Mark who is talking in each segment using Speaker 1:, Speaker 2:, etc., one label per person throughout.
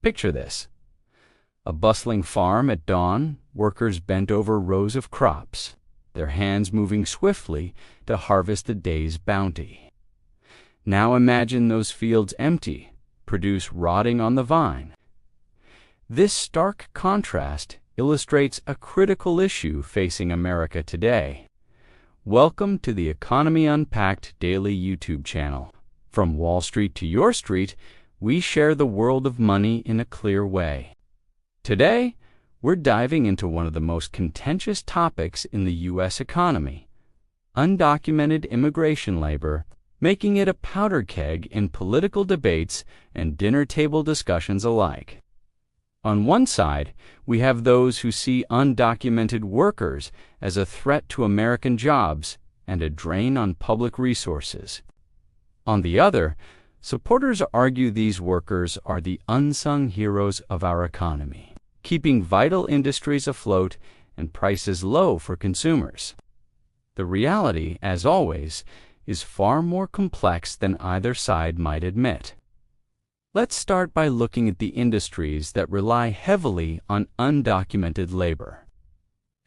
Speaker 1: Picture this: a bustling farm at dawn, workers bent over rows of crops, their hands moving swiftly to harvest the day's bounty. Now imagine those fields empty, produce rotting on the vine. This stark contrast illustrates a critical issue facing America today. Welcome to the Economy Unpacked daily YouTube channel. From Wall Street to your street, we share the world of money in a clear way. Today, we're diving into one of the most contentious topics in the U.S. economy: undocumented immigration labor, making it a powder keg in political debates and dinner table discussions alike. On one side, we have those who see undocumented workers as a threat to American jobs and a drain on public resources. On the other, supporters argue these workers are the unsung heroes of our economy, keeping vital industries afloat and prices low for consumers. The reality, as always, is far more complex than either side might admit. Let's start by looking at the industries that rely heavily on undocumented labor.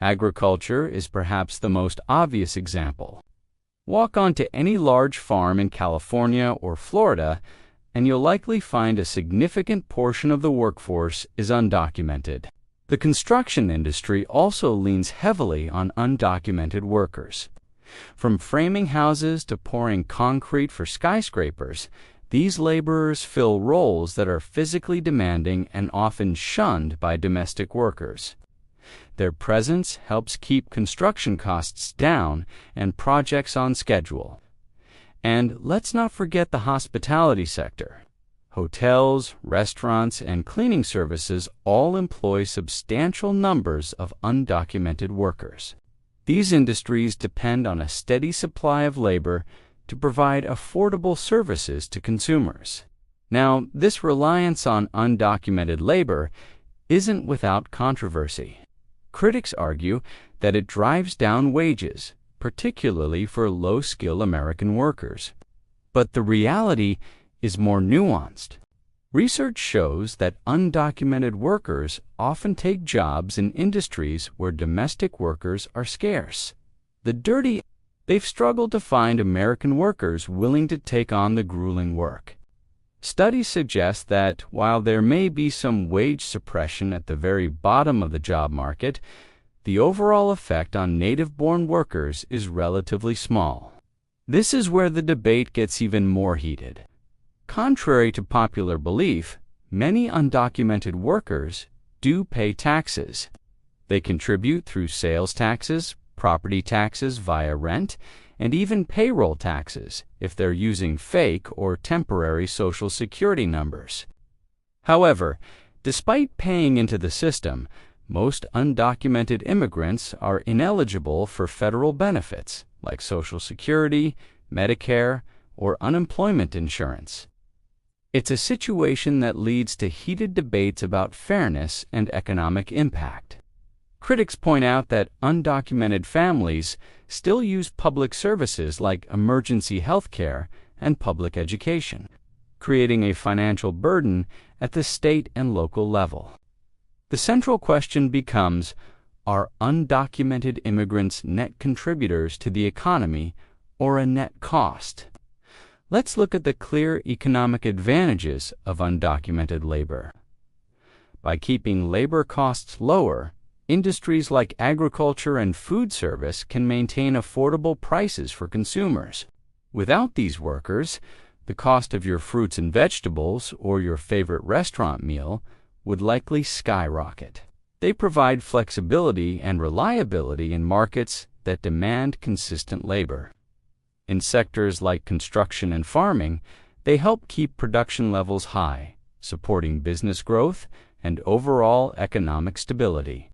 Speaker 1: Agriculture is perhaps the most obvious example. Walk onto any large farm in California or Florida, and you'll likely find a significant portion of the workforce is undocumented. The construction industry also leans heavily on undocumented workers. From framing houses to pouring concrete for skyscrapers, these laborers fill roles that are physically demanding and often shunned by domestic workers. Their presence helps keep construction costs down and projects on schedule. And let's not forget the hospitality sector. Hotels, restaurants, and cleaning services all employ substantial numbers of undocumented workers. These industries depend on a steady supply of labor to provide affordable services to consumers. Now, this reliance on undocumented labor isn't without controversy. Critics argue that it drives down wages, particularly for low-skill American workers. But the reality is more nuanced. Research shows that undocumented workers often take jobs in industries where domestic workers are scarce. They've struggled to find American workers willing to take on the grueling work. Studies suggest that while there may be some wage suppression at the very bottom of the job market, the overall effect on native-born workers is relatively small. This is where the debate gets even more heated. Contrary to popular belief, many undocumented workers do pay taxes. They contribute through sales taxes, property taxes via rent, and even payroll taxes if they're using fake or temporary Social Security numbers. However, despite paying into the system, most undocumented immigrants are ineligible for federal benefits like Social Security, Medicare, or unemployment insurance. It's a situation that leads to heated debates about fairness and economic impact. Critics point out that undocumented families still use public services like emergency health care and public education, creating a financial burden at the state and local level. The central question becomes, are undocumented immigrants net contributors to the economy or a net cost? Let's look at the clear economic advantages of undocumented labor. By keeping labor costs lower, industries like agriculture and food service can maintain affordable prices for consumers. Without these workers, the cost of your fruits and vegetables or your favorite restaurant meal would likely skyrocket. They provide flexibility and reliability in markets that demand consistent labor. In sectors like construction and farming, they help keep production levels high, supporting business growth and overall economic stability.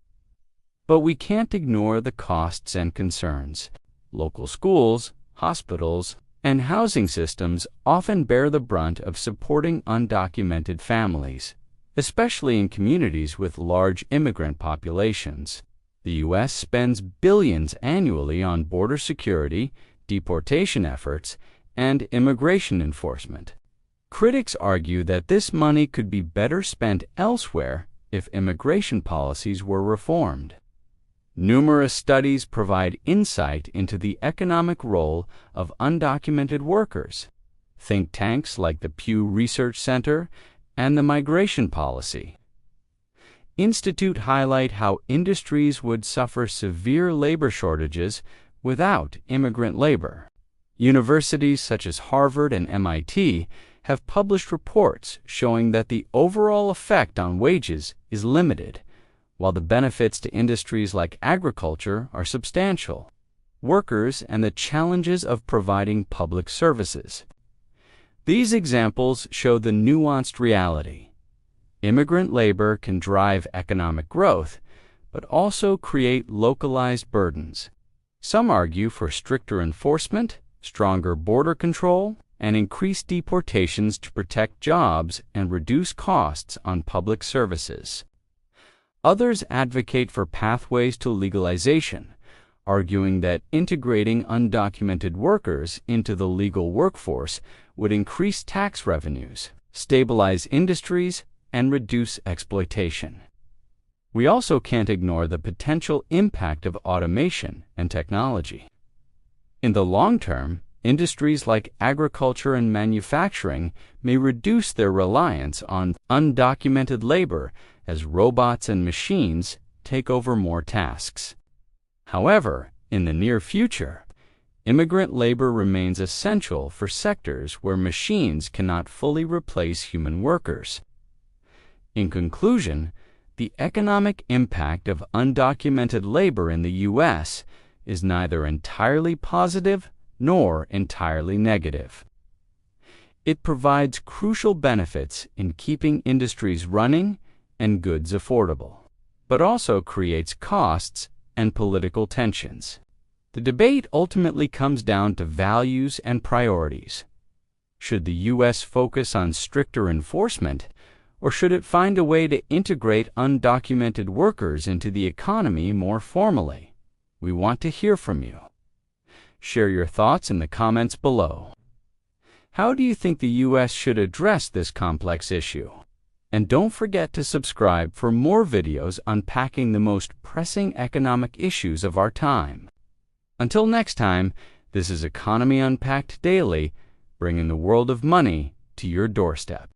Speaker 1: But we can't ignore the costs and concerns. Local schools, hospitals, and housing systems often bear the brunt of supporting undocumented families, especially in communities with large immigrant populations. The U.S. spends billions annually on border security, deportation efforts, and immigration enforcement. Critics argue that this money could be better spent elsewhere if immigration policies were reformed. Numerous studies provide insight into the economic role of undocumented workers. Think tanks like the Pew Research Center and the Migration Policy Institute highlight how industries would suffer severe labor shortages without immigrant labor. Universities such as Harvard and MIT have published reports showing that the overall effect on wages is limited, while the benefits to industries like agriculture are substantial. Workers and the challenges of providing public services. These examples show the nuanced reality. Immigrant labor can drive economic growth, but also create localized burdens. Some argue for stricter enforcement, stronger border control, and increased deportations to protect jobs and reduce costs on public services. Others advocate for pathways to legalization, arguing that integrating undocumented workers into the legal workforce would increase tax revenues, stabilize industries, and reduce exploitation. We also can't ignore the potential impact of automation and technology. In the long term, industries like agriculture and manufacturing may reduce their reliance on undocumented labor as robots and machines take over more tasks. However, in the near future, immigrant labor remains essential for sectors where machines cannot fully replace human workers. In conclusion, the economic impact of undocumented labor in the U.S. is neither entirely positive nor entirely negative. It provides crucial benefits in keeping industries running and goods affordable, but also creates costs and political tensions. The debate ultimately comes down to values and priorities. Should the U.S. focus on stricter enforcement, or should it find a way to integrate undocumented workers into the economy more formally? We want to hear from you. Share your thoughts in the comments below. How do you think the U.S. should address this complex issue? And don't forget to subscribe for more videos unpacking the most pressing economic issues of our time. Until next time, this is Economy Unpacked Daily, bringing the world of money to your doorstep.